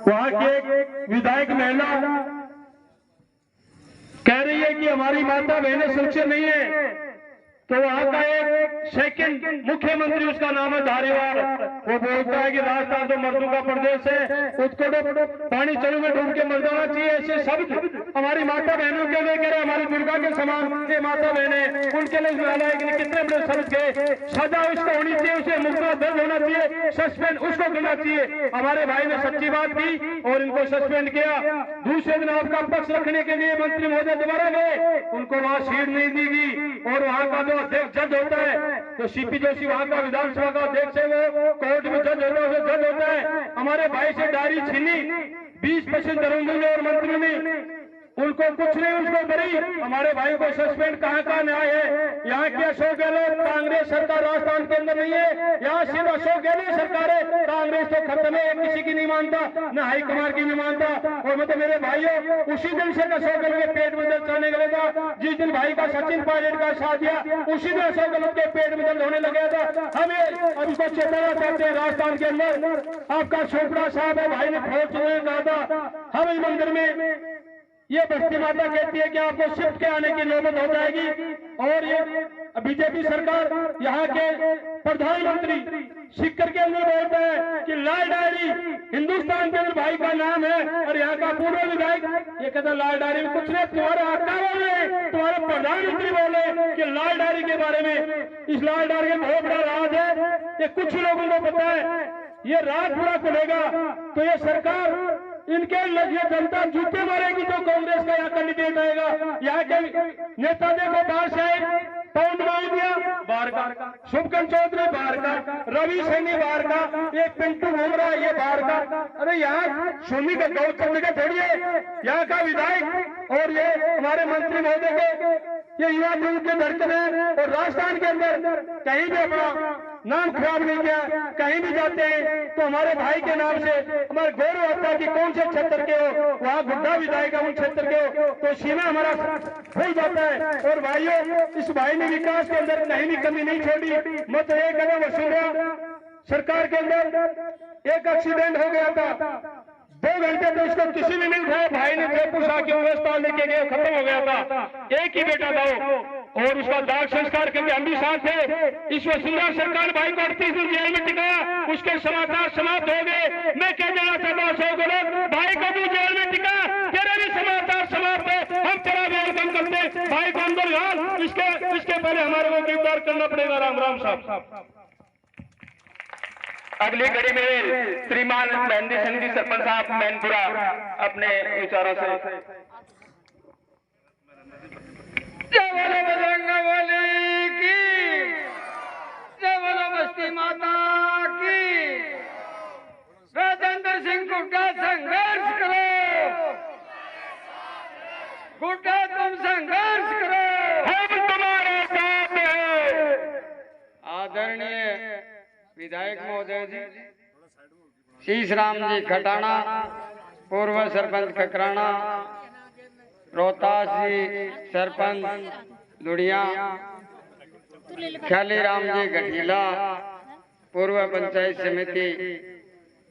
वहां की एक विधायक महिला कह रही है कि हमारी माता बहनें सुरक्षित नहीं है, तो वहां का एक सेकंड मुख्यमंत्री, उसका नाम है धारीवाल, वो बोलता है कि राजस्थान तो मर्दों का प्रदेश है, उसको तो पानी चलू में डूब के मर जाना चाहिए। ऐसे शब्द हमारी माता बहनों के लिए कह रहे, हमारी दुर्गा के समान के माता बहनें, उनके लिए कितने बड़े शब्द के, सजा उसको होनी चाहिए, उसे मुकदमा दर्ज होना चाहिए, सस्पेंड उसको करना चाहिए। हमारे भाई ने सच्ची बात की और इनको सस्पेंड किया। दूसरे दिन आपका पक्ष रखने के लिए मंत्री महोदय दोबारा गए, उनको वहां सीट नहीं दी गई और वहां का जो अध्यक्ष जज होता है, तो सीपी जोशी वहां का विधानसभा का अध्यक्ष है, वो कोर्ट में जज होता है, उसे जज होता है। हमारे भाई से डायरी छीनी 20% दरों ने और मंत्रियों ने, उनको कुछ नहीं, उसको बरी। हमारे भाई को सस्पेंड कहाँ का न्याय है? यहाँ की अशोक गहलोत कांग्रेस सरकार राजस्थान के अंदर नहीं है, यहाँ सिर्फ अशोक गहलोत सरकार है। कांग्रेस तो खत्म है, किसी की नहीं मानता, न हाईकमान की नहीं मानता। और मतलब मेरे भाइयों, उसी दिन से अशोक गहलोत के पेट में दर्द चलने लगा था, जिस दिन भाई का सचिन पायलट का साथ दिया, उसी दिन अशोक गहलोत के पेट में दर्द होने लगा था। हमें अब इसको चेताना चाहते हैं, राजस्थान के अंदर आपका छोकरा साहब है, भाई ने फौज चुनने कहा था, हम इस मंदिर में ये बस्ती माता कहती है कि आपको शिफ्ट के आने की नौबत हो जाएगी। और ये बीजेपी सरकार, यहाँ के प्रधानमंत्री सिक्कर के अंदर बोलता है कि लाल डायरी हिंदुस्तान के अंदर भाई का नाम है, और यहाँ का पूर्व विधायक ये कहता लाल डायरी में कुछ नहीं, तुम्हारे आका बोले, तुम्हारे प्रधानमंत्री बोले कि लाल डायरी के बारे में। इस लाल डायरी में बहुत बड़ा राज है, ये कुछ लोगों को पता है। ये राज पूरा खुलेगा तो ये सरकार, इनके ये जनता जूते मारेगी जो कांग्रेस का यहाँ कैंडिडेट आएगा। यहाँ के नेता देखो, बाहर से पवन मालविया बाहर का, शुभकरण चौधरी बाहर का, रवि सैनी बाहर का, एक पिंटू घूमरा ये बाहर का। अरे यहाँ सोनी का गौतम का छोड़िए, यहाँ का विधायक और ये हमारे मंत्री महोदय के ये युवा दिल के धड़कन है। और राजस्थान के अंदर कहीं भी अपना नाम खराब नहीं किया, कहीं भी जाते हैं तो हमारे भाई के नाम से हमारे गौरव आता है कि कौन से क्षेत्र के हो, वहाँ गुड्डा विधायक उन क्षेत्र के हो, तो सीमा हमारा खुल जाता है। और भाइयों, इस भाई ने विकास के अंदर कहीं भी कमी नहीं छोड़ी। मत एक कदम वसूला सरकार के अंदर एक एक्सीडेंट हो गया था, 2 घंटे तो उसको किसी ने नहीं उठाया, भाई ने जयपुर आके अस्पताल लेके गए, खत्म हो गया था। एक ही बेटा था और उसका दाग संस्कार करके हम भी साथ थे। इस वसुंधरा सरकार भाई को 38 दिन जेल में टिकाया, उसके समाचार समाप्त हो गए। मैं क्या कहना चाहता हूँ, अशोक गहलोत भाई को भी जेल में टिका, तेरे भी समाचार समाप्त है, हम तेरा वेलकम करते, भाई को अंदर डाल। इसके पहले हमारे को गिरफ्तार करना पड़ेगा। राम राम साहब। अगली कड़ी में श्रीमान मेहंदी संधि सरपंच साहब मैनपुरा अपने विचारों से। जय बोलो बजरंगबली की, जय बोलो बस्ती माता की। राजेंद्र सिंह गुड्डा संघर्ष करो, गुड्डा तुम संघर्ष करो, हम तुम्हारे साथ हैं। आदरणीय विधायक महोदय जी, शीश राम जी खटाना, पूर्व सरपंच खकराना, रोहतास जी सरपंच लुड़िया, ख्याली राम जी गठीला, पूर्व पंचायत समिति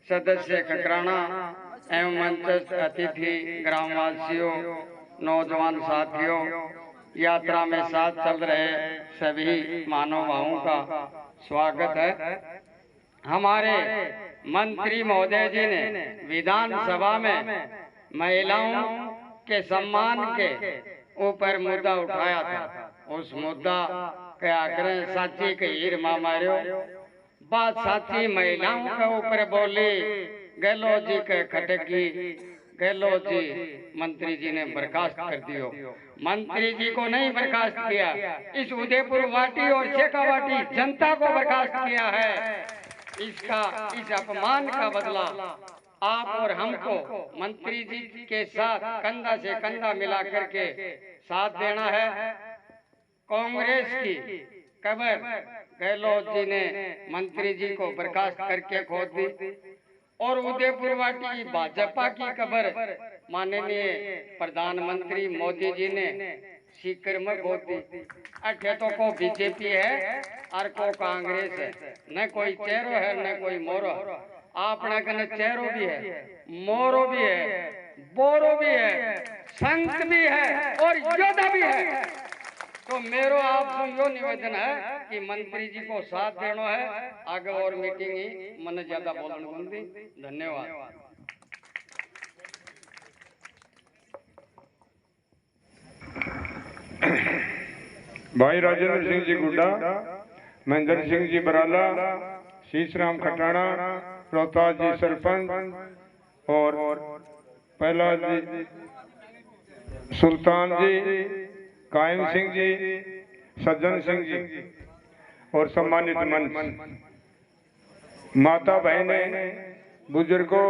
सदस्य खकराना एवं मंचस्थ अतिथि, ग्रामवासियों, नौजवान साथियों, यात्रा में साथ चल रहे सभी महानुभावों का स्वागत है। हमारे मंत्री महोदय जी ने विधानसभा में महिलाओं के सम्मान के ऊपर मुद्दा उठाया था। उस मुद्दा के आग्रह साथी के हीर मामारियो बात साथी महिलाओं के ऊपर बोली, गहलोत जी के खटकी, गहलोत जी मंत्री जी ने बर्खास्त कर दियो। मंत्री जी को नहीं बर्खास्त किया, इस उदयपुर वाटी और शेखावाटी जनता को बर्खास्त किया है। इस अपमान का बदला आप और हमको मंत्री जी के साथ कंधा से कंधा मिला करके साथ देना है। कांग्रेस की कबर गहलोत जी ने मंत्री जी को बर्खास्त करके खोद दी और उदयपुर वाटी की भाजपा की खबर माननीय प्रधानमंत्री मोदी जी ने सीकर में खोद दी। अठे तो को बीजेपी है और को कांग्रेस है, न कोई चेहरो है न कोई मोरो। अपना कने चेहरो भी है, मोरो भी है, बोरो भी है, संत भी है और योद्धा भी है। तो मेरो आपसे यो निवेदन है कि मंत्री जी को साथ देना है। आगे और मीटिंग ही मन ज्यादा बोलने को दी। धन्यवाद। भाई राजेंद्र सिंह जी गुड्डा, महेंद्र सिंह जी बराला, शीश राम खटाना, रोहतास जी सरपंच और पहला जी सुल्तान जी, कायम सिंह जी, सज्जन सिंह जी और सम्मानित मंच, माता बहनें, बुजुर्गों,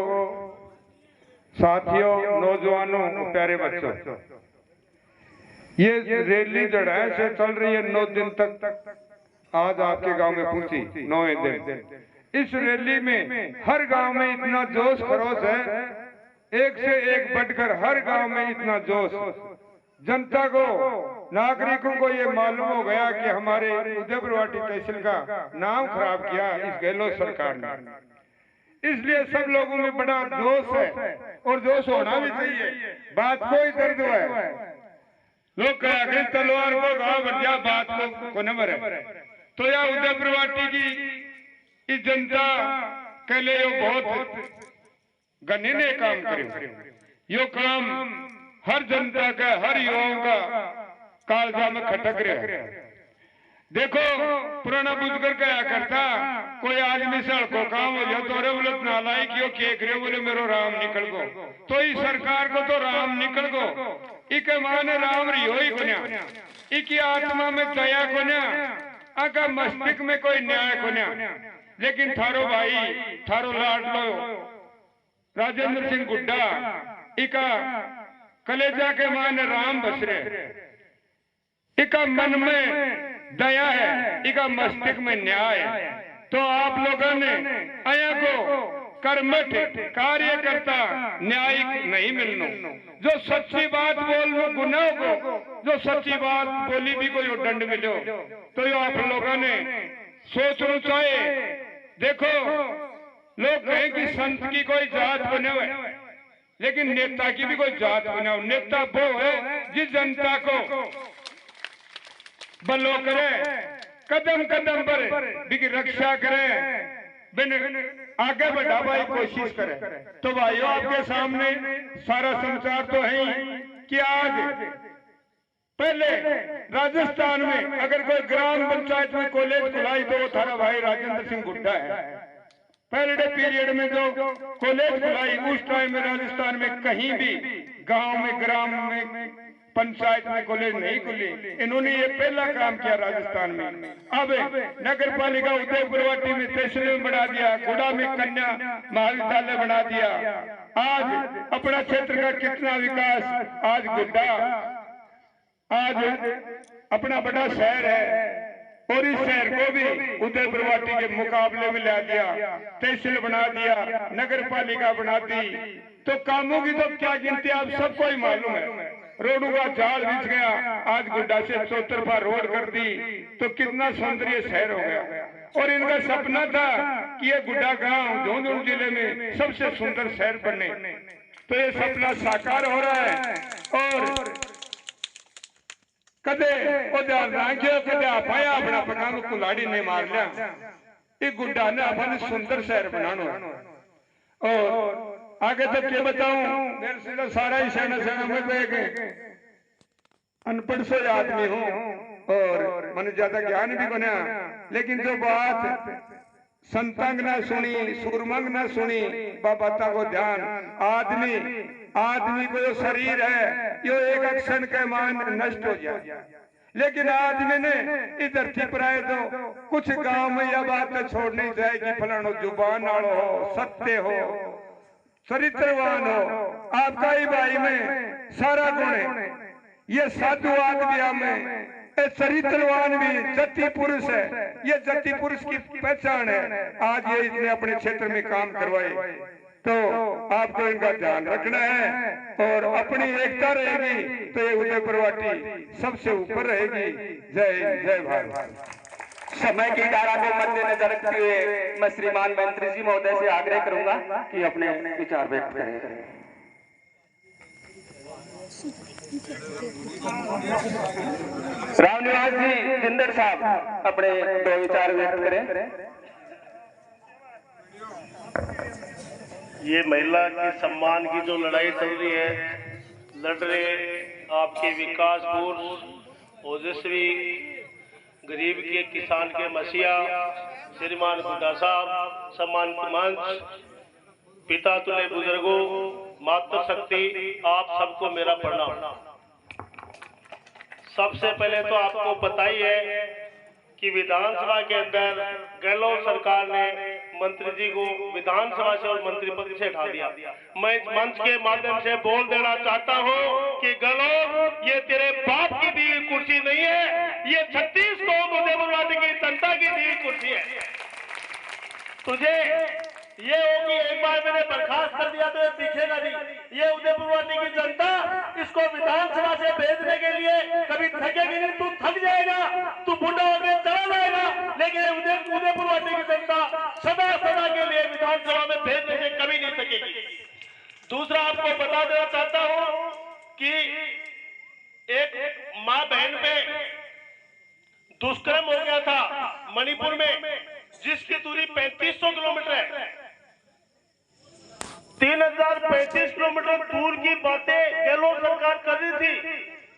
साथियों, नौजवानों, प्यारे बच्चों, ये रैली जड़ाए से चल रही है 9 दिन तक। आज आपके गांव में पहुंची 9वें दिन। इस रैली में हर गांव में इतना जोश खरोश है, एक से एक बढ़कर हर गांव में इतना जोश। जनता को, नागरिकों को ये मालूम हो गया कि हमारे उदयपुरवाटी तहसील का नाम खराब किया इस गहलोत सरकार ने, इसलिए सब लोगों में बड़ा जोश है और जोश होना भी चाहिए। बात कोई दर्द है, लोग कहा तलवार को गाँव बढ़िया बात को नंबर है। तो यह उदयपुरवाटी की इस जनता के लिए बहुत गने ने काम करे। यो काम हर जनता का, हर युवाओं का कालजा में खटक रहा है। देखो पुराना बुजुर्ग क्या करता, कोई आदमी सड़कों काम हो जाए तो अरे बोले नालाई क्यों केक रहे, बोले मेरो राम निकल गो। तो इस सरकार को तो राम निकल गो, इके माने राम रियो ही कोन्या, इकी आत्मा में दया कोन्या, आका मस्तिष्क में कोई न्याय कोन्या। लेकिन थारो भाई, थारो लाडलो राजेंद्र सिंह गुड्डा, इका कलेजा के माने राम बस रहे, इका मन में दया है, इका मस्तिष्क में न्याय है। तो आप लोगों ने आया को कर्मठ कार्यकर्ता न्यायिक नहीं मिलनो, जो सच्ची बात बोलनो गुनाह को, जो सच्ची बात बोली भी कोई दंड मिलो। तो ये आप लोगों ने सोचना चाहिए। देखो लोग कहें कि संत की कोई जात बने हुए, लेकिन नेता की भी कोई जात बना हो। नेता वो है जिस जनता को बलो करे, कदम कदम पर भी रक्षा करे, बिन आगे बढ़ावा की कोशिश करे। तो भाइयों आपके सामने सारा समाचार तो है ही कि आज पहले राजस्थान में अगर कोई ग्राम पंचायत में कॉलेज खुलाई तो वो थारा भाई राजेंद्र सिंह गुड्डा है। पहले पीरियड में जो कॉलेज खुलाई उस टाइम में राजस्थान में कहीं भी गांव में, ग्राम में, पंचायत में कॉलेज नहीं खुली। इन्होंने ये पहला काम किया राजस्थान में। अब नगर पालिका उदयपुरवाटी में तहसील में बढ़ा दिया, गुड़ा में कन्या महाविद्यालय बना दिया। आज अपना क्षेत्र का कितना विकास, आज गुड्डा आज अपना बड़ा शहर है और इस शहर को भी उदयपुरवाटी के मुकाबले में ला दिया, तहसील बना दिया, नगर पालिका बना दी। तो कामों की तो क्या गिनती आप सबको ही मालूम है। रोडों का जाल बिछ गया, आज गुड्डा से चौतरफा रोड कर दी, तो कितना सौंदर्य शहर हो गया। और इनका सपना था कि ये गुड्डा गांव झुंझुनू जिले में सबसे सुंदर शहर बने। तो ये सपना साकार हो रहा है। और कदे कदे आपाया अपना पकान कुलाड़ी ने मार लिया, ये गुड्डा ने अपने सुंदर शहर बनाना। और आगे तक क्या बताऊं, मेरे से सारा ही सेना में तो एक अनपढ़ से आदमी हूं और मैंने ज्यादा ज्ञान भी बना, लेकिन जो बात संतंग ना सुनी, सूरमंग ना सुनी, बाबा को ध्यान, आदमी को जो शरीर है यो एक अक्षण के मान नष्ट हो जाए। लेकिन आदमी ने इस धरती पर आए तो कुछ गांव में यह बात छोड़ नहीं जाएगी, फलानो जुबान वालो हो, सत्य हो, चरित्रवान हो। आपका ही भाई में सारा गुण है। ये साधुवाद भी हमें, चरित्रवान भी, जति पुरुष है। ये जति पुरुष की पहचान है। आज ये इसने अपने क्षेत्र में काम करवाए, तो आपको इनका ध्यान रखना है और अपनी एकता रहेगी तो ये उदयपुरवाटी सबसे ऊपर रहेगी। जय जय भारत। समय की धारा को मद्देनजर रखते हुए मैं श्रीमान मंत्री जी महोदय से आग्रह करूंगा कि अपने विचार व्यक्त करें। रामनिवास जी जिंदर साहब अपने दो विचार व्यक्त करें। ये महिला के सम्मान की जो लड़ाई चल रही है, लड़ रहे आपके विकास पुरुष ओजस्वी गरीब के किसान के मसीहा श्रीमान बुड्ढा साहब, सम्मान मंच, पिता तुल्य बुजुर्गों, मातृशक्ति, आप सबको मेरा प्रणाम। सबसे पहले तो आपको पता ही है कि विधानसभा के अंदर गहलोत सरकार ने मंत्री जी को विधानसभा से और मंत्री पद से हटा दिया। मैं इस मंच के माध्यम से बोल देना चाहता हूं कि गहलोत, ये तेरे बाप की दी हुई कुर्सी नहीं है, ये 36 कौम उदयपुरवासी की जनता की दी हुई कुर्सी है। तुझे ये हो कि एक बार मैंने बर्खास्त कर दिया तो ये दिखेगा नहीं। ये उदयपुरवासी की जनता इसको विधानसभा से भेजने के लिए कभी थकेगी नहीं। तू थक जाएगा, तू बूढ़ा होकर चला जाएगा, लेकिन उदयपुरवासी की जनता सदा सदा के लिए विधानसभा में भेजने से कभी नहीं थकेगी। दूसरा आपको बता देना चाहता हूं कि एक मां बहन पे दुष्कर्म हो गया था मणिपुर में, जिसकी दूरी 3500 किलोमीटर है। 3035 किलोमीटर दूर की बातें गहलोत सरकार कर रही थी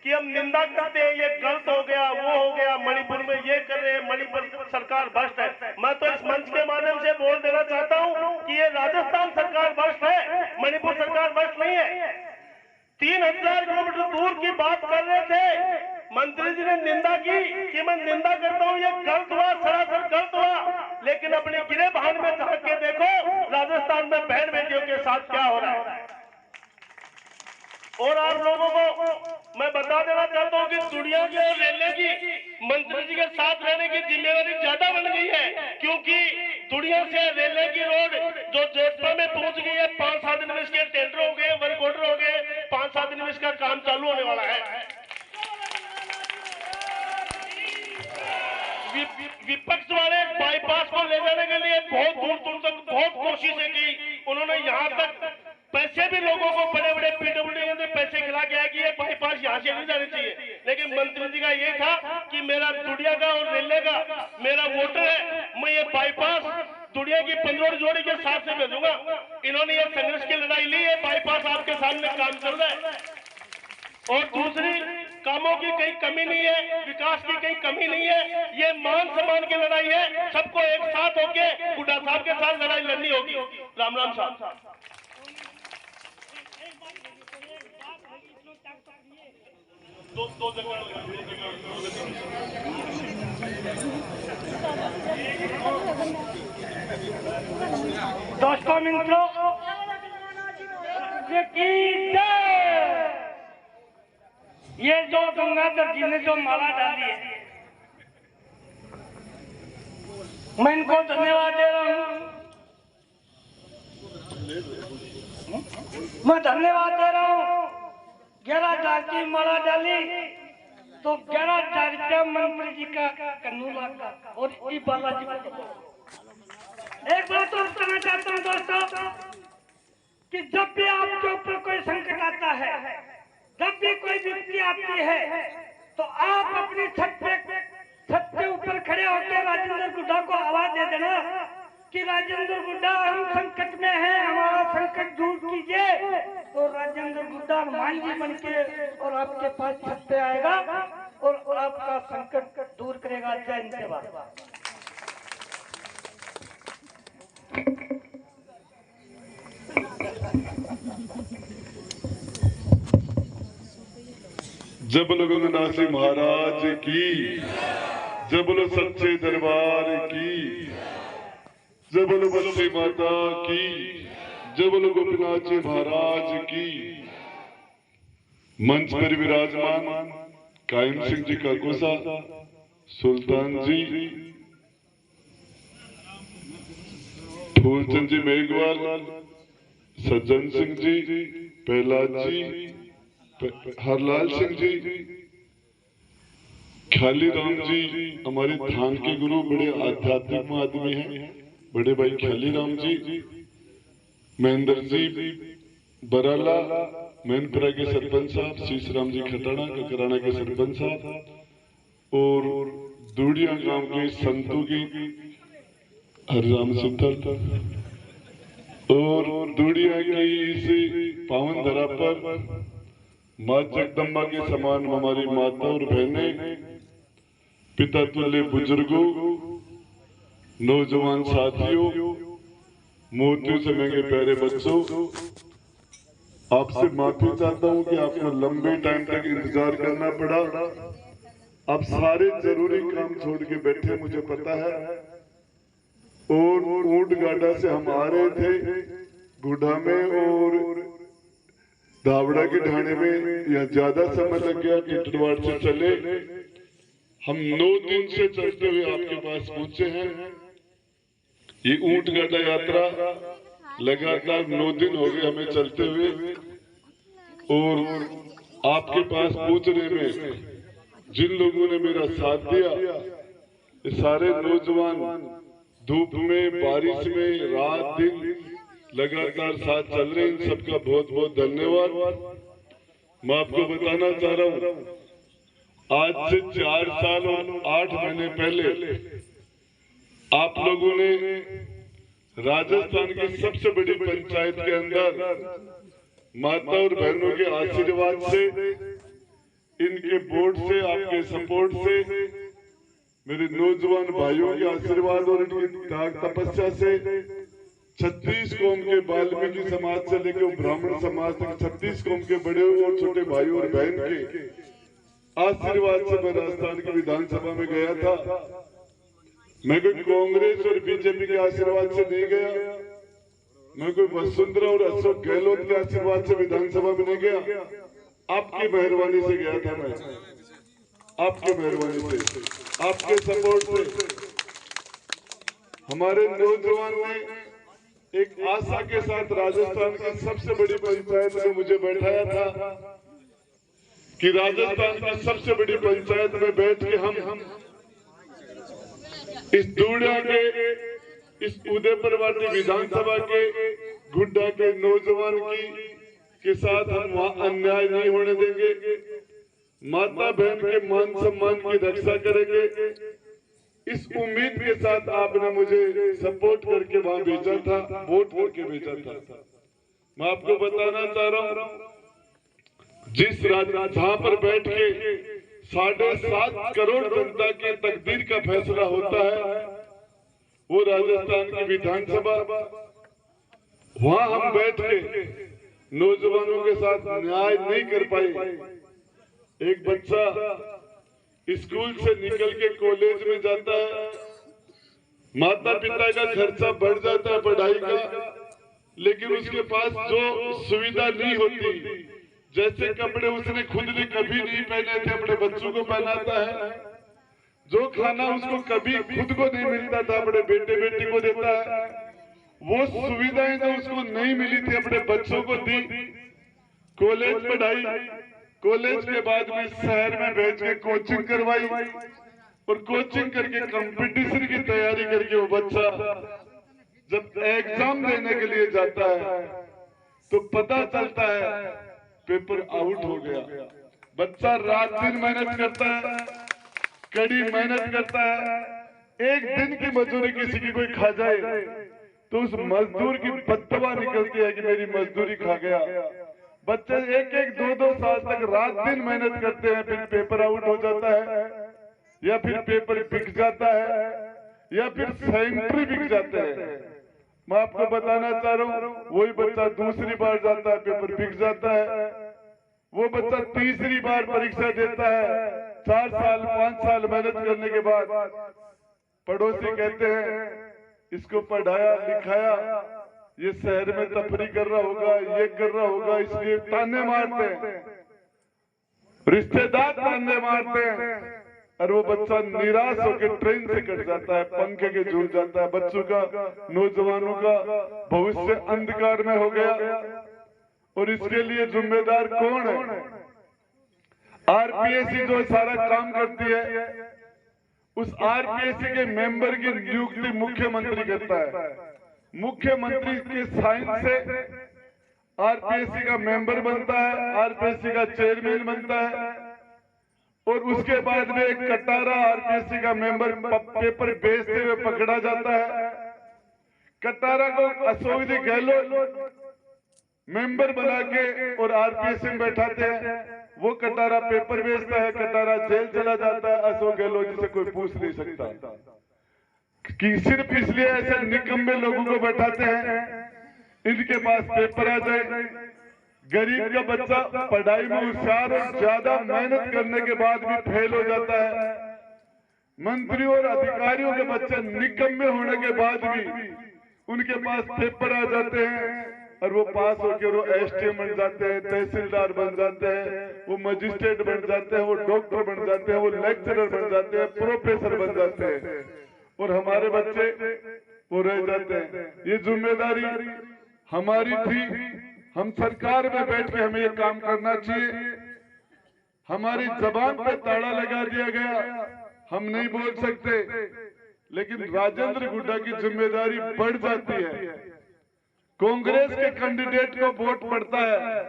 कि हम निंदा करते हैं, ये गलत हो गया, वो हो गया, मणिपुर में ये कर रहे हैं, मणिपुर सरकार भ्रष्ट है। मैं तो इस मंच के माध्यम से बोल देना चाहता हूं कि ये राजस्थान सरकार भ्रष्ट है, मणिपुर सरकार भ्रष्ट नहीं है। 3000 किलोमीटर दूर की बात कर रहे थे, मंत्री जी ने निंदा की कि मैं निंदा करता हूं, ये गलत हुआ, सरासर गलत हुआ। लेकिन अपने गिरे बहान में झांक के देखो राजस्थान में बहन बेटियों के साथ क्या हो रहा है। और आप लोगों को मैं बता देना चाहता हूं कि दुनिया की और रेलवे की मंत्री जी के साथ रहने की जिम्मेदारी ज्यादा बन गई है, क्योंकि दुनिया से रेलवे की रोड जो जोधपुर में पहुंच गई है, 5-7 दिन में इसके टेंडर हो गए, वर्क ऑर्डर हो गए, 5-7 दिन में इसका काम चालू होने वाला है। विपक्ष वाले बाईपास को ले जाने के लिए बहुत दूर दूर तक बहुत कोशिशें की। उन्होंने यहाँ तक पैसे भी लोगों को बड़े बड़े पीडब्ल्यूडी ने पैसे खिला के आया कि ये बाईपास यहाँ से नहीं जानी चाहिए। लेकिन मंत्री जी का ये था कि मेरा दुनिया का और रेलवे का मेरा वोटर है, मैं ये बाईपास दुनिया की 15 जोड़ी के साथ से भेजूंगा। इन्होंने ये संघर्ष की लड़ाई ली है, बाईपास आपके सामने काम चल रहा है। और दूसरी, कामों की कहीं कमी नहीं है, विकास की कहीं कमी नहीं है, ये मान सम्मान की लड़ाई है। सबको एक साथ होके बुड्ढा साहब के साथ लड़ाई लड़नी होगी। राम राम साहब। दो दोस्तों मित्रों, ये जो गंगाधर जी ने जो माला डाली है, मैं इनको धन्यवाद दे रहा हूं। मैं धन्यवाद दे रहा हूं। 11,000 की माला डाली तो 11,000 रुपया मंत्री जी का कन्नूला का और ई बालाजी का। एक बात और कहना चाहता हूं दोस्तों कि जब भी आपके ऊपर कोई संकट आता है, जब भी कोई विपत्ति आती है, तो आप अपनी छत के ऊपर खड़े होकर राजेंद्र गुड्डा को आवाज दे देना कि राजेंद्र गुड्डा हम संकट में हैं, हमारा संकट दूर कीजिए। तो राजेंद्र गुड्डा हनुमान जी बन के और आपके पास छत पे आएगा और आपका संकट दूर करेगा। जय हिंद के बाद। जय बोलो गंगनाथी महाराज की, जय बोलो सच्चे दरबार की, जय बोलो बच्चे माता की, जय बोलो गोपीनाथ जी महाराज की। मंच पर विराजमान कायम सिंह जी का गोसा, सुल्तान जी, फूलचंद जी मेघवाल, सज्जन सिंह जी, प्रहलाद जी, हरलाल सिंह जी, ख्याली राम जी हमारे धाम के गुरु, बड़े आध्यात्मिक आदमी हैं, बड़े भाई ख्याली राम जी, महेंद्र जी बराला, मैनपुरा के सरपंच साहब, शीश राम जी खटाना ककराना के सरपंच साहब, और दूड़िया गांव के संतों की हरराम सिद्धल, और दूड़िया की इस पावन धरा पर माँ जगदम्बा के समान हमारी माता और बहनें, पिता तुल्य बुजुर्गों, नौजवान साथियों, मोतियों से महंगे प्यारे बच्चों, आपसे माफी चाहता हूं कि आपको लंबे टाइम तक इंतजार करना पड़ा। आप सारे जरूरी काम छोड़ के बैठे, मुझे पता है, और ऊंट गाड़ा से हम आ रहे थे गुढ़ा में और धावड़ा के ढाणे में, यहाँ ज्यादा समय लग गया कि टिटवाड़ से चले। हम 9 दिन से चलते हुए आपके पास पहुंचे हैं। ये ऊंट गाड़ा यात्रा लगातार 9 दिन हो गए हमें चलते हुए, और आपके पास पहुंचने में जिन लोगों ने मेरा साथ दिया, ये सारे नौजवान धूप में बारिश में रात दिन लगातार साथ चल रहे हैं, इन सबका बहुत बहुत धन्यवाद। मैं आपको बताना चाह रहा हूं, आज से 4 साल और 8 महीने पहले आप लोगों ने राजस्थान की सबसे बड़ी पंचायत के अंदर माता और बहनों के आशीर्वाद से, इनके बोर्ड से, आपके सपोर्ट से, मेरे नौजवान भाइयों के आशीर्वाद और इनकी त्याग तपस्या से 36 कौम के वाल्मीकि समाज से लेकर ब्राह्मण समाज तक 36 कौम के बड़े और छोटे भाई और बहन के आशीर्वाद से मैं राजस्थान की विधानसभा में गया था। मैं कोई कांग्रेस और बीजेपी के आशीर्वाद से नहीं गया, मैं कोई वसुंधरा और अशोक गहलोत के आशीर्वाद से विधानसभा में नहीं गया, आपकी मेहरबानी से गया था मैं, आपकी मेहरबानी से, आपके सपोर्ट से। हमारे नौजवान ने एक आशा के साथ राजस्थान की सबसे बड़ी पंचायत में मुझे बैठाया था कि राजस्थान की सबसे बड़ी पंचायत में बैठ के हम इस दूड़िया के, इस उदयपुरवाटी विधानसभा के गुड्डा के नौजवान के साथ हम वहां अन्याय नहीं होने देंगे, माता बहन के मान सम्मान की रक्षा करेंगे। इस उम्मीद के साथ आपने मुझे सपोर्ट करके वहां भेजा था, वोट करके भेजा था। मैं आपको बताना चाह रहा हूं, जिस जहां पर बैठ के 7.5 करोड़ जनता के तकदीर का फैसला होता है, वो राजस्थान की विधानसभा, वहां हम बैठ के नौजवानों के साथ न्याय नहीं कर पाए। एक बच्चा स्कूल से निकल के कॉलेज में जाता है, माता पिता का खर्चा बढ़ जाता है पढ़ाई का, लेकिन उसके पास जो सुविधा नहीं होती, जैसे कपड़े उसने खुद ने कभी नहीं पहने थे अपने बच्चों को पहनाता है, जो खाना उसको कभी खुद को नहीं मिलता था अपने बेटे बेटी को देता है, वो सुविधाएं जो उसको नहीं मिली थी अपने बच्चों को दी। कॉलेज पढ़ाई, कॉलेज के बाद में शहर में भेज के कोचिंग करवाई, और कोचिंग करके कंपटीशन की तैयारी करके वो बच्चा जब एग्जाम देने के लिए जाता है तो पता चलता है पेपर आउट हो गया। बच्चा रात दिन मेहनत करता है, कड़ी मेहनत करता है, एक दिन की मजदूरी किसी की कोई खा जाए तो उस मजदूर की बददुआ निकलती है कि मेरी मजदूरी खा गया। बच्चे 1-2 साल तक रात दिन मेहनत करते हैं, फिर पेपर आउट हो जाता है, या फिर पेपर बिक जाता है, या फिर सेंट्री बिक जाते हैं। मैं आपको बताना चाह रहा हूँ, वही बच्चा दूसरी बार जाता है, पेपर बिक जाता है, वो बच्चा तीसरी बार परीक्षा देता है, 4 साल 5 साल मेहनत करने के बाद पड़ोसी कहते हैं इसको पढ़ाया लिखाया, ये शहर में तफरी कर रहा होगा, ये कर रहा होगा, इसलिए ताने मारते हैं, रिश्तेदार ताने मारते हैं, और वो बच्चा निराश होकर ट्रेन से कट जाता है, पंखे के झूल जाता है। बच्चों का, नौजवानों का भविष्य अंधकार में हो गया। और इसके लिए जिम्मेदार कौन है? आरपीएससी जो सारा काम करती है, उस आरपीएससी के मेंबर की नियुक्ति मुख्यमंत्री करता है। मुख्यमंत्री के साइन से आरपीएससी का मेंबर बनता है, आरपीएससी का चेयरमैन बनता है, और उसके बाद में एक कटारा आरपीएससी का मेंबर पेपर बेचते हुए पकड़ा जाता है। कटारा को अशोक जी गहलोत मेंबर बना के और आरपीएससी में बैठाते हैं। वो कटारा पेपर बेचता है, कटारा जेल चला जाता है। अशोक गहलोत जी से कोई पूछ नहीं सकता कि सिर्फ इसलिए ऐसे निकम्मे लोगों को बैठाते हैं इनके पास पेपर आ जाए। गरीब का बच्चा पढ़ाई में होशियार और ज्यादा मेहनत करने के बाद भी फेल हो जाता है। मंत्रियों और अधिकारियों के बच्चे निकम्मे होने के बाद भी उनके पास पेपर आ जाते हैं और वो पास होकर वो एसटीएम बन जाते हैं, तहसीलदार बन जाते हैं, वो मजिस्ट्रेट बन जाते हैं, वो डॉक्टर बन जाते हैं, वो लेक्चरर बन जाते हैं, प्रोफेसर बन जाते हैं, और हमारे बच्चे वो रह जाते हैं। ये जिम्मेदारी हमारी थी। हम सरकार में बैठ के हमें ये काम करना चाहिए। हमारी जबान पे ताला लगा दिया गया, हम नहीं बोल सकते, लेकिन राजेंद्र गुड्डा की जिम्मेदारी बढ़ जाती है। कांग्रेस के कैंडिडेट को वोट पड़ता है।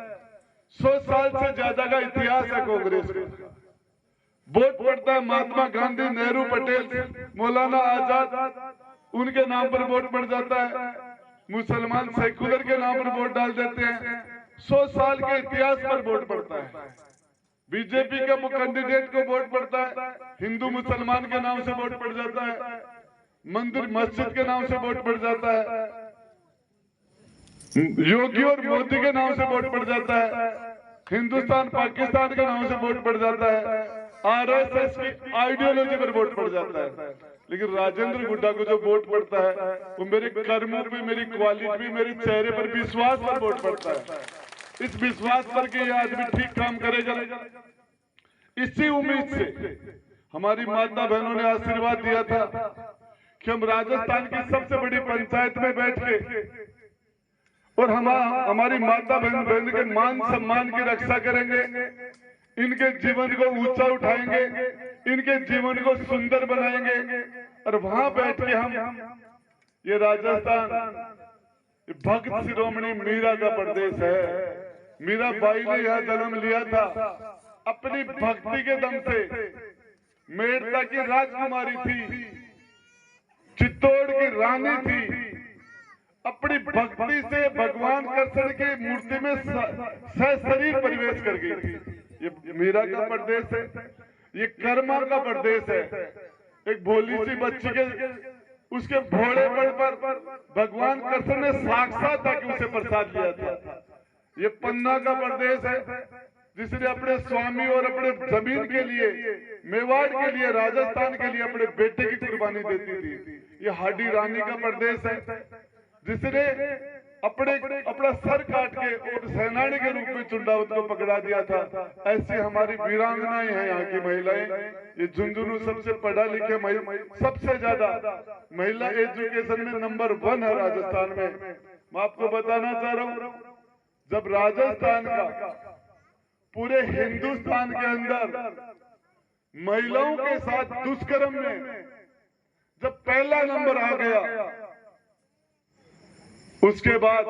100 साल से ज्यादा का इतिहास है कांग्रेस का। वोट पड़ता है महात्मा गांधी, नेहरू, पटेल, मौलाना आजाद, उनके नाम पर वोट पड़ जाता है। मुसलमान सेकुलर के नाम पर वोट डाल देते हैं। 100 साल के इतिहास पर वोट पड़ता है। बीजेपी के कैंडिडेट को वोट पड़ता है, हिंदू मुसलमान के नाम से वोट पड़ जाता है, मंदिर मस्जिद के नाम से वोट पड़ जाता है, योगी और मोदी के नाम से वोट पड़ जाता है, हिंदुस्तान पाकिस्तान के नाम से वोट पड़ जाता है, आरएसएस की आइडियोलॉजी पर वोट पड़ जाता है। लेकिन राजेंद्र गुड्डा को जो वोट पड़ता है वो मेरे कर्मों पे, मेरी क्वालिटी पे, मेरे चेहरे पर विश्वास पर वोट पड़ता है। इस विश्वास पर कि ये आदमी ठीक काम करेगा, इसी उम्मीद से हमारी माता बहनों ने आशीर्वाद दिया था कि हम राजस्थान की सबसे बड़ी पंचायत में बैठ के और हमारी माता बहन के मान सम्मान की रक्षा करेंगे, इनके जीवन को ऊंचा उठाएंगे, इनके जीवन को सुंदर बनाएंगे, और वहां बैठ के हम ये राजस्थान भक्त शिरोमणि मीरा का प्रदेश है। मीरा बाई ने यह जन्म लिया था अपनी भक्ति के दम से। मेड़ता की राजकुमारी थी, चित्तौड़ की रानी थी, अपनी भक्ति से भगवान कृष्ण की मूर्ति में सशरीर प्रवेश कर गई थी। ये मीरा का प्रदेश है, ये कर्मा का प्रदेश है। एक भोली सी बच्ची के उसके भोलेपन पर भगवान कृष्ण ने साक्षात आके उसे प्रसाद लिया था। ये पन्ना का प्रदेश है जिसने अपने स्वामी और अपने जमीन के लिए, मेवाड़ के लिए, राजस्थान के लिए अपने बेटे की कुर्बानी देती थी। ये हाडी रानी का प्रदेश है जिसने अपना सर काट के और सेनानी के रूप में चुंडावत को पकड़ा दिया था। ऐसी हमारी वीरांगनाएं हैं यहाँ की महिलाएं। ये झुंझुनू सबसे पढ़ा लिखे सबसे ज्यादा महिला एजुकेशन में नंबर 1 है राजस्थान में। मैं आपको बताना चाह रहा हूँ, जब राजस्थान का पूरे हिंदुस्तान के अंदर महिलाओं के साथ दुष्कर्म में जब पहला नंबर आ गया, उसके बाद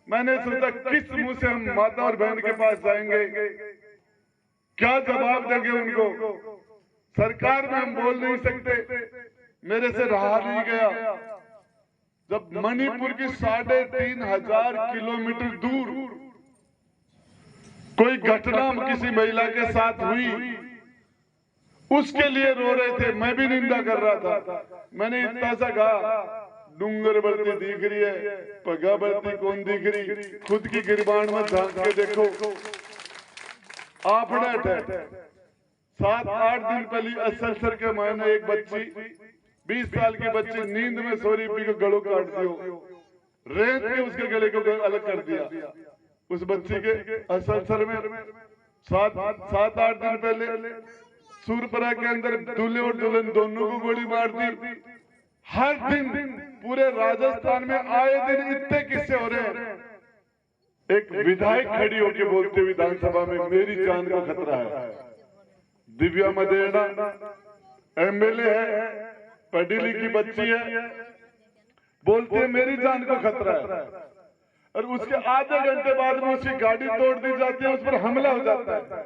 मैंने सोचा किस मुंह से हम माता और बहन के पास जाएंगे, क्या जवाब देंगे उनको। सरकार में हम बोल नहीं सकते, मेरे से रहा नहीं गया। जब मणिपुर की 3500 किलोमीटर दूर कोई घटना किसी महिला के साथ हुई, उसके लिए रो रहे थे, मैं भी निंदा कर रहा था। मैंने इतना सा कहा, डूंगर बढ़ती दिख रही है, पगा बढ़ती कौन दिख रही, खुद की गिरबान में झांक के देखो। आपने 7-8 दिन पहले असलसर के मायने एक बच्ची 20 साल की बच्ची नींद में सो रही, को गलों काट दियो, रेत के उसके गले को अलग कर दिया। उस बच्ची के असलसर में 7-8 दिन पहले सूरपरा के अंदर दूल्हे और दुल्हन दोनों को गोली मार दी। हर दिन पूरे राजस्थान में आए दिन इतने किस्से हो रहे हैं। एक विधायक खड़ी होकर बोलते विधानसभा में मेरी जान को खतरा है। दिव्या मदेना एमएलए है, पढ़ी लिखी बच्ची है, बोलते हैं मेरी जान को खतरा है, और उसके आधे घंटे बाद में उसकी गाड़ी तोड़ दी जाती है, उस पर हमला हो जाता है।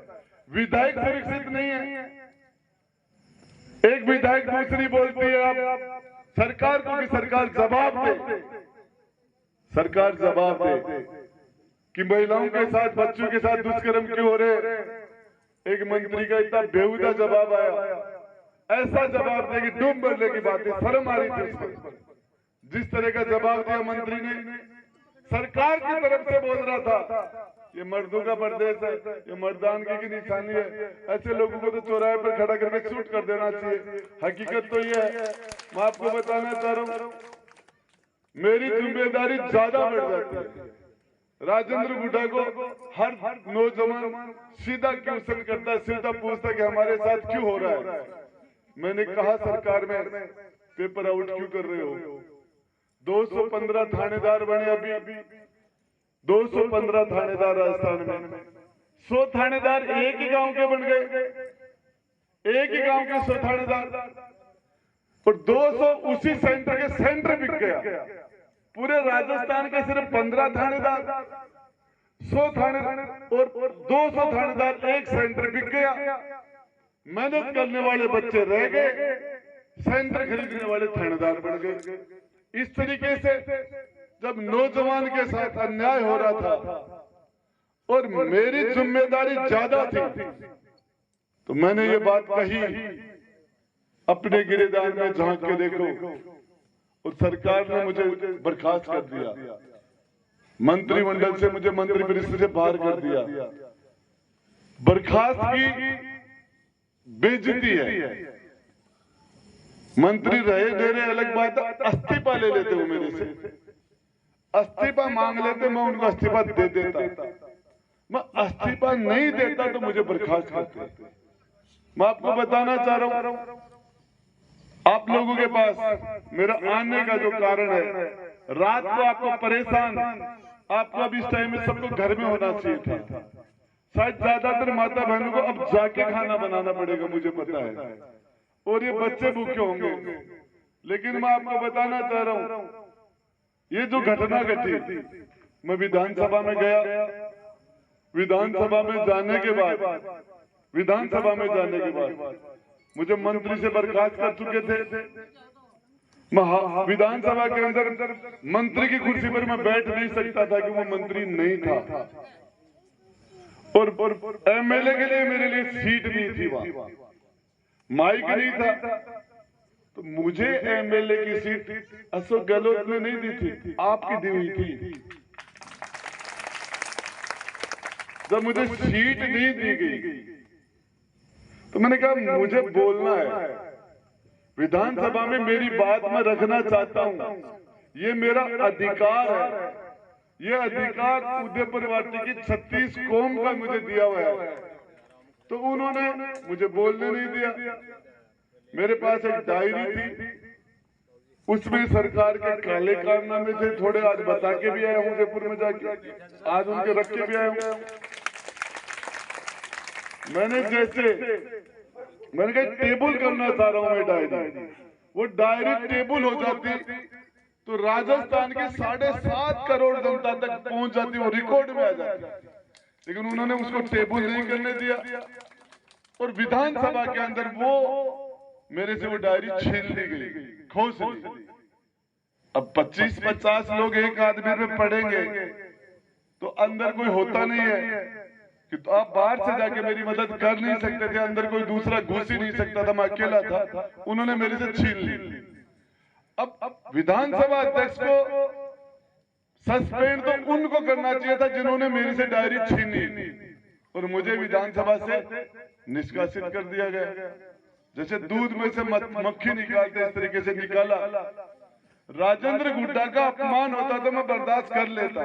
विधायक सुरक्षित नहीं है। एक विधायक दूसरी बोलती है आप सरकार को भी सरकार जवाब दे, सरकार जवाब दे कि महिलाओं के साथ बच्चों के साथ दुष्कर्म क्यों हो रहे। एक मंत्री का इतना बेहुदा जवाब आया, ऐसा जवाब दे कि डूब मरने की बात है, शर्म आ रही थी उसको। जिस तरह का जवाब दिया मंत्री ने, सरकार की तरफ से बोल रहा था ये मर्दों का प्रदेश है, ये मर्दानगी की निशानी है, ऐसे लोगों को तो चौराहे पर खड़ा करके शूट कर देना चाहिए। हकीकत तो ये है, मैं आपको बताना चाह रहा हूँ, मेरी जिम्मेदारी ज्यादा बढ़ जाती है। राजेंद्र गुड्डा को हर नौजवान सीधा क्वेश्चन करता है, सीधा पूछता है कि हमारे साथ क्यों हो रहा है। मैंने कहा सरकार में पेपर आउट क्यों कर रहे हो। 215 थानेदार बने, अभी 215 थानेदार राजस्थान में, 100 थानेदार एक ही गांव के बन गए, एक ही गांव के 100 थानेदार, और 200 उसी सेंटर के सेंटर बिक गया। पूरे राजस्थान के सिर्फ 15 थानेदार, 100 थानेदार और 200 थानेदार एक सेंटर बिक गया। मेहनत करने वाले बच्चे रह गए, सेंटर खरीदने वाले थानेदार बन गए। इस तरीके से जब नौजवान के साथ अन्याय हो रहा था और मेरी जिम्मेदारी ज्यादा थी, तो मैंने ये बात कही, अपने गिरेदार में झांक के देखो, और सरकार ने मुझे बर्खास्त कर दिया, मंत्रिमंडल से मुझे मंत्री परिषद से बाहर कर दिया। बर्खास्त की बेइज्जती है। मंत्री रहे दे रहे अलग बात है, इस्तीफा ले लेते हो मेरे से, इस्तीफा मांग लेते, मैं उनको इस्तीफा दे देता। मैं इस्तीफा नहीं देता तो मुझे बर्खास्त करते। मैं आपको बताना चाह रहा हूं, आप लोगों के पास मेरा आने का जो कारण है, रात को आपको परेशान, आपको अब इस टाइम में सबको घर में होना चाहिए था। शायद ज्यादातर माता बहनों को अब जाके खाना बनाना पड़ेगा, मुझे पता है, और ये बच्चे भूखे होंगे। लेकिन मैं आपको बताना चाह रहा हूं, ये जो घटना घटी, मैं विधानसभा में गया, विधानसभा में जाने के बाद मुझे मंत्री से बर्खास्त कर चुके थे। मैं विधानसभा के अंदर मंत्री की कुर्सी पर मैं बैठ नहीं सकता था कि वो मंत्री नहीं था, और एमएलए के लिए मेरे लिए सीट नहीं थी, वहां माइक नहीं था। तो मुझे एमएलए की सीट अशोक गहलोत ने नहीं दी थी, आपकी दी हुई थी। जब मुझे सीट नहीं दी गई तो मैंने कहा मुझे बोलना है, विधानसभा में मेरी बात मैं रखना चाहता हूं, ये मेरा अधिकार है। ये अधिकार उदयपुर वाटी की 36 कौम का मुझे दिया हुआ है, तो उन्होंने मुझे बोलने नहीं दिया। मेरे पास एक डायरी थी, उसमें सरकार के काले कारनामे थे थोड़े, आज बता के भी आया हूं उदयपुर में जाके, आज उनके रख के भी आया हूं। मैंने कहा टेबल करना चाह रहा हूं मैं डायरी, वो डायरी टेबल हो जाती तो राजस्थान की 7.5 करोड़ जनता तक पहुंच जाती, वो रिकॉर्ड में आ जाती। लेकिन उन्होंने उसको टेबल नहीं करने दिया, और विधानसभा के अंदर वो मेरे से वो डायरी छीन ली गई, खोस ली। अब 25-50 लोग एक आदमी में पढ़ेंगे तो अंदर कोई होता नहीं है कि तो आप बाहर से जाके मेरी मदद कर नहीं सकते थे, अंदर कोई दूसरा घुस ही नहीं सकता था, मैं अकेला था। उन्होंने मेरे से छीन ली। अब विधानसभा अध्यक्ष को सस्पेंड तो उनको करना चाहिए था जिन्होंने मेरी से डायरी छीनी, और मुझे विधानसभा से निष्कासित कर दिया गया। जैसे दूध में से मक्खी निकालते इस तरीके से निकाला। राजेंद्र गुड्डा का अपमान होता तो मैं बर्दाश्त कर लेता,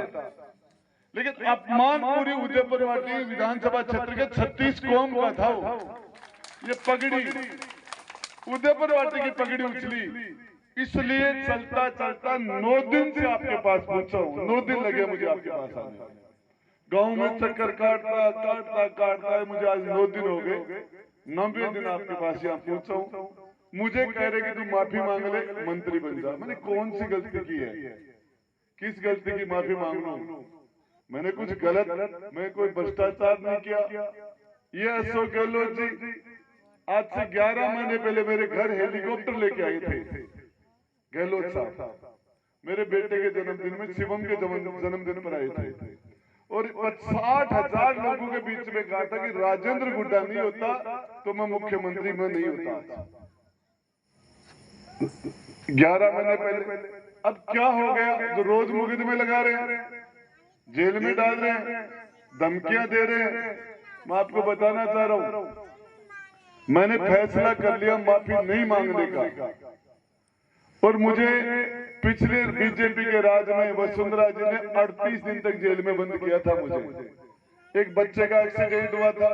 लेकिन अपमान पूरी उदयपुर वाटी विधानसभा क्षेत्र के 36 कौम का था। ये पगड़ी उदयपुर वाटी की पगड़ी उछली, इसलिए चलता चलता 9 दिन से आपके पास पहुंचा हूं। 9 दिन लगे मुझे आपके पास आने। गांव में चक्कर काटता काटता काटता है, मुझे आज 9 दिन हो गए, 9वें दिन आपके पास यहाँ पहुंचा हूँ। मुझे कह रहे कि तू माफी मांग ले, मंत्री बन जा। मैंने कौन सी गलती की है, किस गलती की माफी मांग लूं? मैंने कुछ गलत, मैं कोई भ्रष्टाचार नहीं किया। ये अशोक गहलोत जी आज से 11 महीने पहले मेरे घर हेलीकॉप्टर लेके आए थे। गहलोत साहब मेरे बेटे के जन्मदिन में, शिवम के जन्मदिन पर आए थे और 60,000 लोगों के बीच में कहा था कि राजेंद्र गुड्डा नहीं होता तो मैं मुख्यमंत्री में नहीं होता। 11 महीने पहले। अब क्या हो गया? जो रोज मुकदमे लगा रहे हैं, जेल में डाल रहे हैं, धमकियां दे रहे हैं। मैं आपको बताना चाह रहा हूं, मैंने फैसला कर लिया माफी नहीं मांगने का। और मुझे पिछले बीजेपी के राज में वसुंधरा जी ने 38 दिन तक जेल में बंद किया था। मुझे एक बच्चे का एक्सीडेंट हुआ था,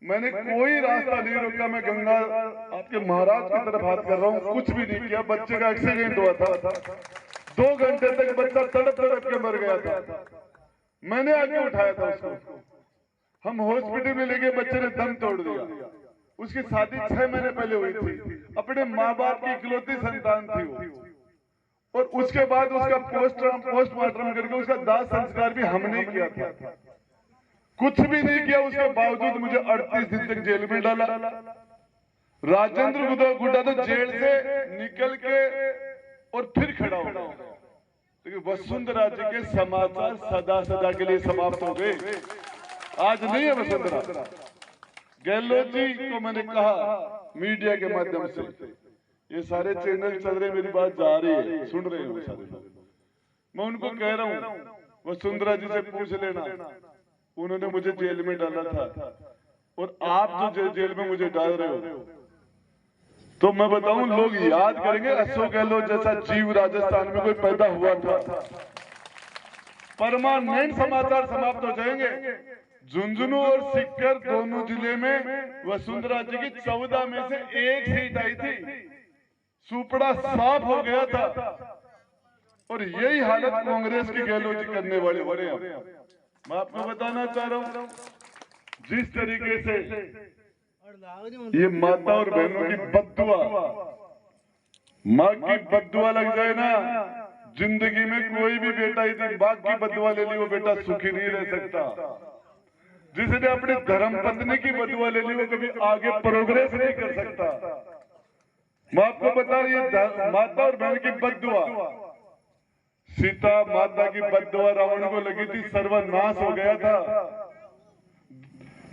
मैंने कोई रास्ता नहीं रोका। मैं गंगा आपके महाराज की तरफ हाथ कर रहा हूँ, कुछ भी नहीं किया। बच्चे का एक्सीडेंट हुआ था, 2 घंटे तक बच्चा तड़प तड़प के मर गया था। मैंने आके उठाया था उसको, हम हॉस्पिटल में लेके, बच्चे ने दम तोड़ दिया। उसकी शादी 6 महीने पहले हुई थी, अपने माँ बाप की इकलौती संतान थी वो। और उसके बाद उसका पोस्टमार्टम करके उसका दाह संस्कार भी हमने किया था। कुछ भी नहीं किया, उसके बावजूद मुझे 38 दिन तक जेल में डाला। राजेंद्र गुड्डा तो जेल से निकल के और फिर खड़ा हो गया। लेकिन वसुंधरा जी के समाचार सदा सदा के लिए समाप्त हो गए। आज नहीं है वसुंधरा। गहलोत जी को मैंने कहा मीडिया के माध्यम से, ये सारे चैनल चल रहे, मेरी बात जा रही है, सुन रहे हो सारे लोग। मैं उनको कह रहा हूँ वसुंधरा जी से पूछ लेना, उन्होंने मुझे जेल में डाला था और आप जो जेल में मुझे डाल रहे हो, तो मैं बताऊं लोग याद करेंगे अशोक गहलोत जैसा जीव राजस्थान में कोई पैदा हुआ था। परमानेंट समाचार समाप्त हो जाएंगे। झुंझुनू और सीकर दोनों जिले में वसुंधरा जी की 14 में से 1 सीट आई थी। सुपड़ा साफ हो गया था और यही हालत कांग्रेस की गहलोत जी करने वाले हो रहे हैं। मैं आपको बताना चाह रहा हूं, जिस तरीके से ये माता और बहनों की बद्दुआ, माँ की बद्दुआ लग जाए ना, जिंदगी में कोई भी बेटा इतनी बात की बद्दुआ ले ली, वो बेटा सुखी नहीं रह सकता। जिसने अपनी धर्म पत्नी की बद्दुआ ले ली, वो कभी आगे प्रोग्रेस नहीं कर सकता। मैं आपको बता, ये माता और बहन की बद्दुआ, सीता माता की बद्दुआ रावण को लगी थी, सर्वनाश हो गया था।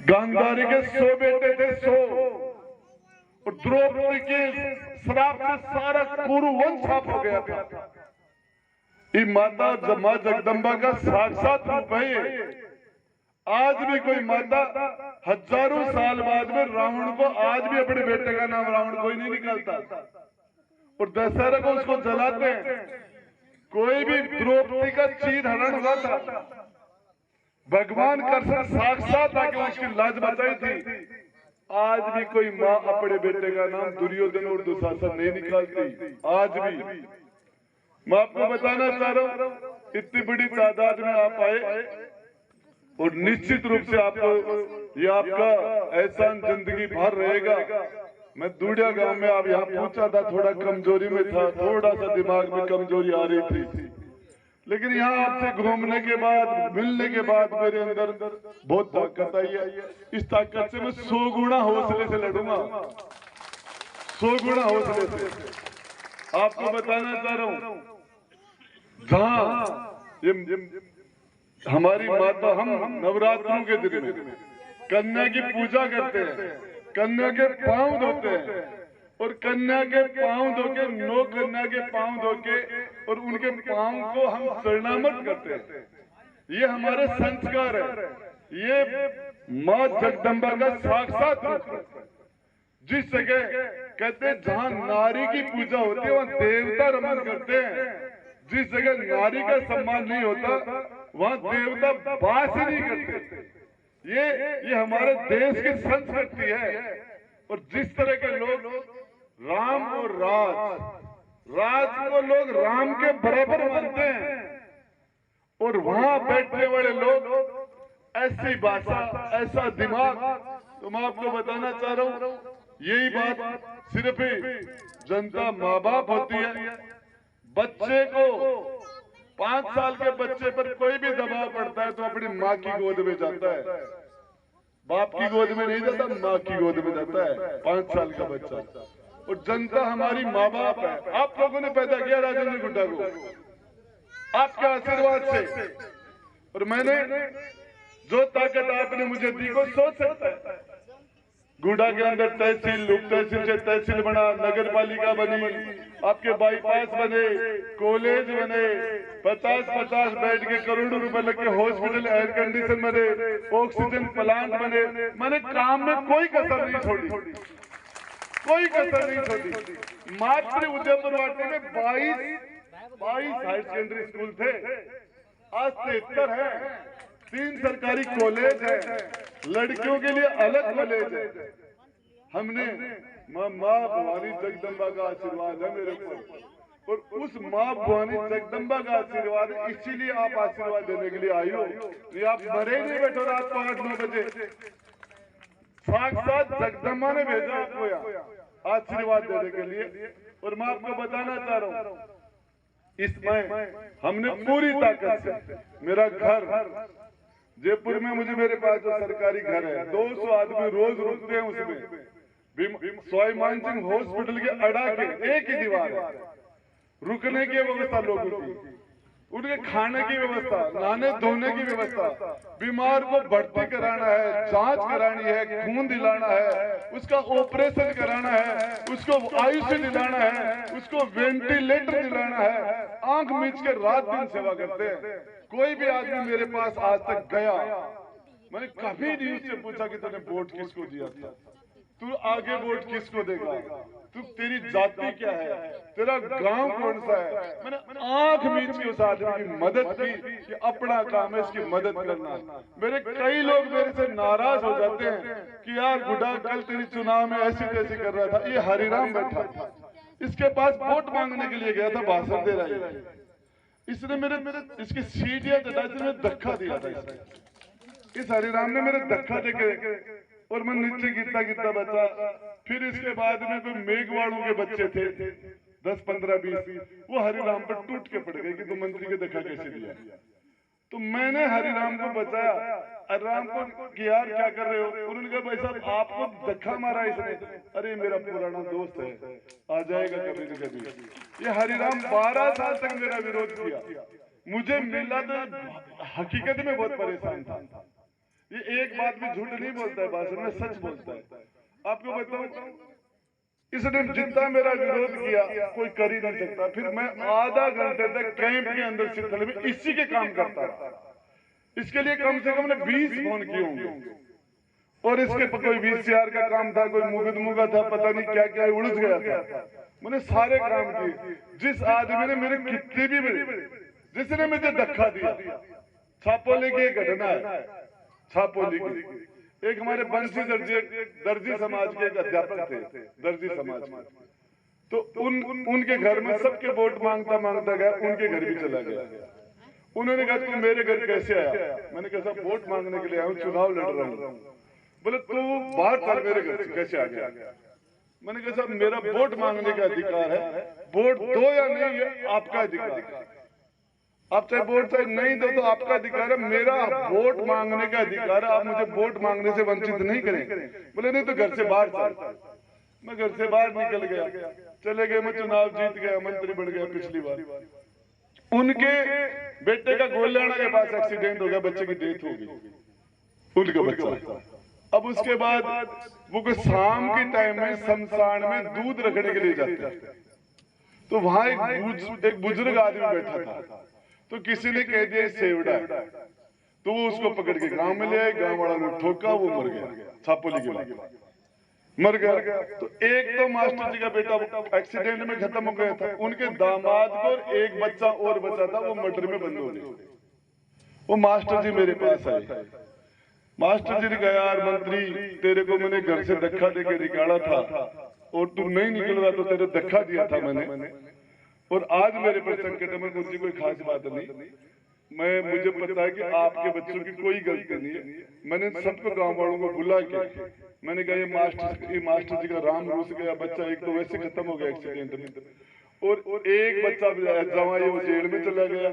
गांधारी के 100 बेटे थे, 100, और द्रौपदी के श्राप से सारा कुरुवंश साफ हो गया था। ये माता मां जगदम्बा का साक्षात रूप है। आज भी कोई माता हजारों साल बाद में रावण को, आज भी अपने बेटे का नाम रावण कोई नहीं निकालता और दशहरा को उसको जलाते हैं। कोई भी द्रौपदी का चीर हरण हुआ था, भगवान कृष्ण साक्षात आके उसकी लाज बचाई थी। आज भी कोई माँ अपने बेटे का नाम दुर्योधन और दुशासन नहीं निकालती। आज भी मैं आपको बताना चाह रहा हूँ, इतनी बड़ी तादाद में आप आए और निश्चित रूप से आपको ये आपका एहसान जिंदगी भर रहेगा। मैं दूडिया गांव में आप यहाँ पूछा था, थोड़ा कमजोरी में था, थोड़ा सा दिमाग में कमजोरी आ रही थी, लेकिन यहाँ आपसे घूमने के बाद, मिलने के बाद मेरे अंदर बहुत ताकत आई है। इस ताकत से मैं 100 गुना हौसले से लड़ूंगा, 100 गुना हौसले से। आपको बताना चाह रहा हूँ, जहाँ ये हमारी माता, हम नवरात्रों के दिन में कन्या की पूजा करते हैं, कन्या के पांव धोते हैं और कन्या के पांव धोके, 9 कन्या के पांव धोके और उनके पांव को हम प्रणामत करते हैं। ये हमारे संस्कार है। ये माँ जगदम्बा का साक्षात रूप। जिस जगह कहते हैं जहाँ नारी की पूजा होती है वहाँ देवता रमन करते हैं। जिस जगह नारी का सम्मान नहीं होता वहाँ देवता बास ही नहीं करते। ये हमारे देश की संस्कृति है। और जिस तरह के लोग राम और राज को लोग राम के बराबर मानते हैं और वहां बैठने वाले लोग ऐसी भाषा, ऐसा दिमाग। तो मैं आपको बताना चाह रहा हूं, यही बात सिर्फ जनता माँ बाप होती है। बच्चे को 5 साल के बच्चे पर कोई भी दबाव पड़ता है तो अपनी माँ की गोद में जाता है, बाप की गोद में नहीं जाता, माँ की गोद में जाता है 5 साल का बच्चा। और जनता हमारी माँ बाप है। आप लोगों ने पैदा किया राजेंद्र गुड्डा को आपके आशीर्वाद से, और मैंने जो ताकत आपने मुझे दी को सोच सकता है। गुड्डा के अंदर तहसील, उप तहसील से तहसील बना, नगर पालिका बनी, आपके बाईपास बने, कॉलेज बने, 50-50 बेड के करोड़ों रुपए लगे हॉस्पिटल, एयर कंडीशन बने, ऑक्सीजन प्लांट बने। मैंने काम में कोई कसर नहीं छोड़ी, कोई कसर नहीं छोड़ी। मात्र उदयपुर वाटी में 22 हाई सेकेंडरी स्कूल थे, आज 73 है। 3 सरकारी कॉलेज है, लड़कियों के लिए अलग कॉलेज है। हमने माँ भवानी जगदम्बा का आशीर्वाद है मेरे ऊपर, और उस माँ भवानी जगदम्बा का आशीर्वाद है, इसीलिए आप आशीर्वाद देने के लिए आई हो। ये आप मरे नहीं बैठो रात को 8-9 बजे, साक्षात जगदम्बा ने भेजा आपको यहाँ आशीर्वाद देने के लिए। और मैं आपको बताना चाह रहा हूँ, इसमें हमने पूरी ताकत से, मेरा घर जयपुर में, मुझे मेरे पास जो सरकारी घर है 200 आदमी रोज रुकते हैं उसमें। स्वाई मान सिंह हॉस्पिटल के अड़ा के एक ही दीवार है, रुकने की व्यवस्था लोगों की, उनके खाने की व्यवस्था, नहाने धोने की व्यवस्था, बीमार को भर्ती कराना है, जांच करानी है, खून दिलाना है, उसका ऑपरेशन कराना है, उसको आयुष्य दिलाना है, उसको वेंटिलेटर दिलाना है। आंख मीच के रात दिन सेवा करते हैं। कोई भी आदमी मेरे पास आज तक गया, मैंने कभी नहीं उससे पूछा कि तूने वोट किसको दिया था, तू आगे वोट किसको देगा, तू तेरी जाति क्या है, तेरा गांव कौन सा है। मैंने आंख मीच के उस आदमी की मदद की कि अपना काम है इसकी मदद करना। मेरे कई लोग मेरे से नाराज हो जाते हैं कि यार गुड्डा कल तेरी चुनाव में ऐसी तैसी कर रहा था। ये हरिराम बैठा था, इसके पास वोट मांगने के लिए गया था, भाषण दे रहा है, इसने मेरे इसकी सीढ़ियां चढ़ा के धक्का दिया था। इस हरिराम ने मेरे धक्का देके और मैं नीचे गिरता बचा। फिर इसके बाद में कोई मेघवाड़ों के बच्चे थे 10, 15, 20, वो हरिराम पर टूट के पड़ गए कि तुम मंत्री के धक्का कैसे दिया। तो मैंने हरिराम को बचाया, हरिराम को कि यार क्या कर रहे हो। उन्होंने कहा भाई साहब आपको धक्का मारा इसने। अरे मेरा पुराना दोस्त है, आ जाएगा कभी न कभी। ये हरिराम 12 साल तक मेरा विरोध किया, मुझे मिला तो हकीकत में बहुत परेशान था। ये एक बात भी झूठ नहीं बोलता है, भाषण में सच बोलता है। आपको बताऊं, इसने जितना मेरा विरोध किया कोई कर ही नहीं सकता। फिर मैं आधा घंटे तक कैंप के अंदर शीतल में इसी के काम करता रहा। इसके लिए कम से कम ने 20 फोन किए होंगे, और इसके कोई VCR का काम था, कोई मुकदमुगा था, पता नहीं क्या क्या उलझ गया था। मैंने सारे काम किए। जिस आदमी ने मेरे कितने भी, जिसने मुझे धक्का दिया, छापोली की घटना है, छापोली की। एक हमारे बंसी दर्जी समाज के एक अध्यापक थे, दर्जी समाज में, तो उनके घर में सबके वोट मांगता गया, उनके घर भी चला गया। उन्होंने कहा तू मेरे घर कैसे आया। मैंने कहा साहब वोट मांगने के लिए आया हूँ, चुनाव लड़ रहा हूँ। बोले तू बाहर चल, मेरे घर से कैसे आ गया। मैंने कहा साहब मेरा वोट मांगने का अधिकार है, वोट दो या नहीं है आपका अधिकार है, आप चाहे वोट चाहे नहीं दो तो आपका अधिकार है, मेरा वोट मांगने का अधिकार है, आप मुझे वोट मांगने से वंचित नहीं करें। बोले नहीं तो घर से बाहर चल। मैं घर से बाहर निकल गया, चले गए, मैं चुनाव जीत गया, मंत्री बन गया पिछली बार। उनके बेटे का गोल्याना के पास एक्सीडेंट हो गया, बच्चे की डेथ हो गई, उनका बच्चा। अब उसके बाद वो कोई शाम के टाइम में शमशान में दूध रखने के लिए जाते हैं, तो वहां एक बुजुर्ग आदमी बैठा था, तो किसी ने कह दिया सेवड़ा, तो वो उसको पकड़ के गांव में ले आए। गांव वालों ने ठोका, वो मर गया, छापोली के बाद मर गया। तो एक तो मास्टर जी का बेटा एक्सीडेंट में खत्म हो गया था, उनके दामाद को एक बच्चा और बचा था, वो मर्डर में बंद हो गया। वो मास्टर जी मेरे पास आए, मास्टर जी ने कहा यार मंत्री तेरे को मैंने घर से धक्का देके निकाला था और तू नहीं निकल रहा, तो तेरे धक्का दिया था मैंने, और आज मेरे पर संकट में मुझे कोई खास बात नहीं। मुझे पता है कि आपके बच्चों की कोई गलती नहीं है। मैंने सबको गांव वालों को बुला के मैंने कहा ये मास्टर जी का राम रूस गया बच्चा, एक तो वैसे खत्म हो गया एक्सीडेंट में, और एक बच्चा जवाई वो जेल में चला गया,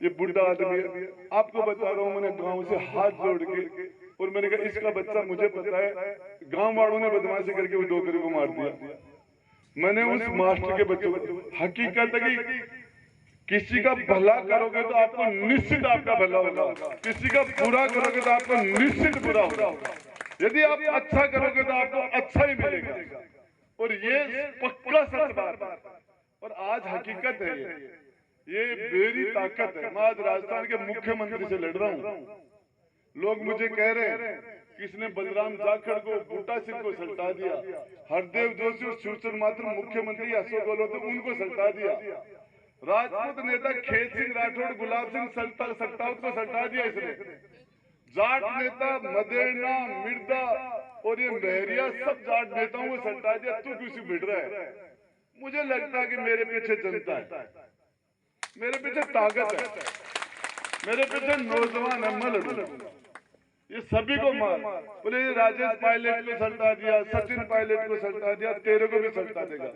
ये बुढ़ा आदमी है। आपको बता रहा हूँ मैंने गाँव से हाथ जोड़ के, और मैंने कहा इसका बच्चा मुझे पता है, गाँव वालों ने बदमाशी करके उस डोकरे को मार दिया। मैंने उस मास्टर के बच्चों को हकीकत है कि किसी का भला करोगे तो आपको निश्चित आपका भला होगा, किसी का बुरा करोगे तो आपको निश्चित बुरा होगा। यदि आप अच्छा करोगे तो आपको अच्छा ही मिलेगा, और ये पक्का सच बात है। और आज हकीकत है, ये मेरी ताकत है। मैं आज राजस्थान के मुख्यमंत्री से लड़ रहा हूँ। लोग मुझे कह रहे हैं किसने बलराम जाखड़ को, बूटा सिंह को सल्टा दिया, हरदेव जोशी और शिवचंद्र मात्र मुख्यमंत्री अशोक गहलोत उनको सल्टा दिया, राजपूत नेता खेत सिंह राठौड़, गुलाब सिंह सल्टावत को सल्टा दिया इसने, जाट नेता मदेना, मिर्दा और ये मेहरिया सब जाट नेताओं को सल्टा दिया। तू किसी भिड़ रहा है? मुझे लगता है कि मेरे पीछे जनता है, मेरे पीछे ताकत है, मेरे पीछे नौजवान है। मैं लड़ूंगा, ये सभी को मार। बोले राजेश पायलट को सल्टा दिया, सचिन पायलट को सल्टा दिया, तेरे को भी सल्टा देगा।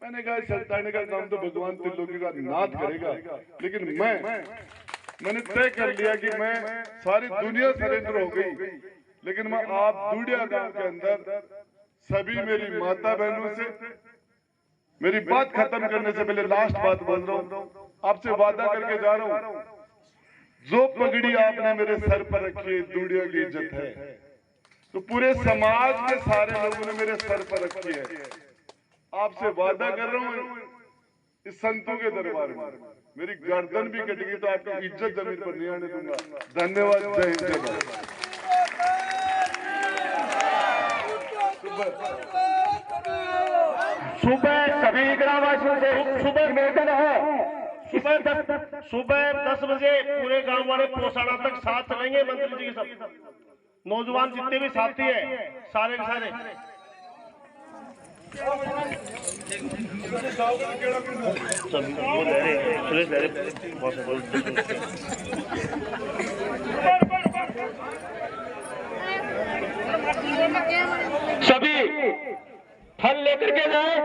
मैंने कहा सल्टाने का काम तो भगवान त्रिलोकी का नाथ करेगा, लेकिन मैंने तय कर लिया कि मैं सारी दुनिया सरेंडर हो गई, लेकिन मैं आप दूडिया गांव के अंदर सभी मेरी माता बहनों से मेरी बात खत्म करने से पहले लास्ट बात बोल रहा हूँ, आपसे वादा करके जा रहा हूँ, जो पगड़ी आपने मेरे सर पर रखी है दूडिया की इज्जत है, तो पूरे समाज के सारे लोगों ने मेरे सर पर रखी है। आपसे वादा कर रहा हूँ इस संतों के दरबार में मेरी गर्दन भी कटेगी तो आपकी इज्जत जमीन पर नहीं आने दूंगा। धन्यवाद। जय हिंद, जय भारत। सुबह सभी ग्रामवासियों से सुबह निवेदन है, सुबह 10 बजे पूरे गांव वाले पोसाड़ा तक साथ चलेंगे। मंत्री जी के साथ नौजवान जितने भी साथी हैं सारे के सारे। सभी फल लेकर के जाए।